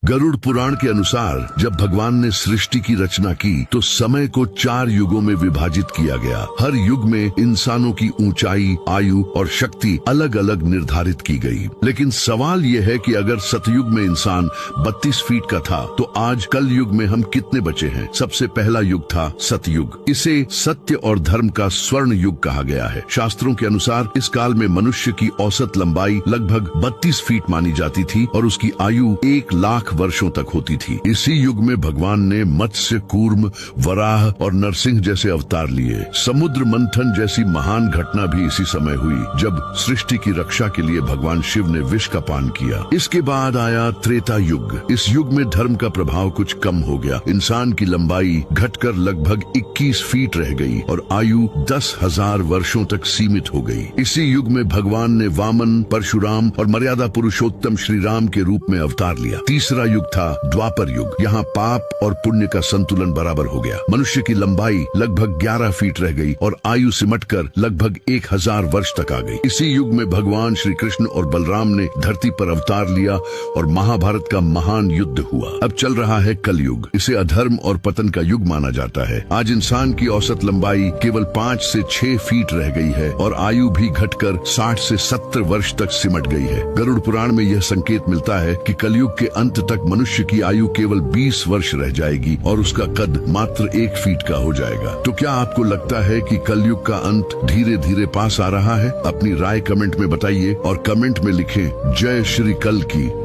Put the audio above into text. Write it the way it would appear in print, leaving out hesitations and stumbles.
गरुड़ पुराण के अनुसार जब भगवान ने सृष्टि की रचना की तो समय को 4 युगों में विभाजित किया गया। हर युग में इंसानों की ऊंचाई, आयु और शक्ति अलग अलग निर्धारित की गई। लेकिन सवाल यह है कि अगर सतयुग में इंसान 32 फीट का था तो आज कल युग में हम कितने बचे हैं? सबसे पहला युग था सतयुग। इसे सत्य और धर्म का स्वर्ण युग कहा गया है। शास्त्रों के अनुसार इस काल में मनुष्य की औसत लंबाई लगभग 32 फीट मानी जाती थी और उसकी आयु 1 लाख वर्षों तक होती थी। इसी युग में भगवान ने मत्स्य, कूर्म, वराह और नरसिंह जैसे अवतार लिए। समुद्र मंथन जैसी महान घटना भी इसी समय हुई जब सृष्टि की रक्षा के लिए भगवान शिव ने विष का पान किया। इसके बाद आया त्रेता युग। इस युग में धर्म का प्रभाव कुछ कम हो गया। इंसान की लंबाई घटकर लगभग 21 फीट रह गई और आयु 10,000 वर्षों तक सीमित हो गई। इसी युग में भगवान ने वामन, परशुराम और मर्यादा पुरुषोत्तम श्री राम के रूप में अवतार लिया। तीसरा युग था द्वापर युग। यहाँ पाप और पुण्य का संतुलन बराबर हो गया। मनुष्य की लंबाई लगभग 11 फीट रह गई और आयु सिमटकर लगभग 1000 वर्ष तक आ गई। इसी युग में भगवान श्री कृष्ण और बलराम ने धरती पर अवतार लिया और महाभारत का महान युद्ध हुआ। अब चल रहा है कलयुग। इसे अधर्म और पतन का युग माना जाता है। आज इंसान की औसत लंबाई केवल 5 से 6 फीट रह गई है और आयु भी घटकर 60 से 70 वर्ष तक सिमट गई है। गरुड़ पुराण में यह संकेत मिलता है कि कलयुग के अंत तक मनुष्य की आयु केवल 20 वर्ष रह जाएगी और उसका कद मात्र 1 फीट का हो जाएगा। तो क्या आपको लगता है कि कलयुग का अंत धीरे धीरे पास आ रहा है? अपनी राय कमेंट में बताइए और कमेंट में लिखें जय श्री कल की।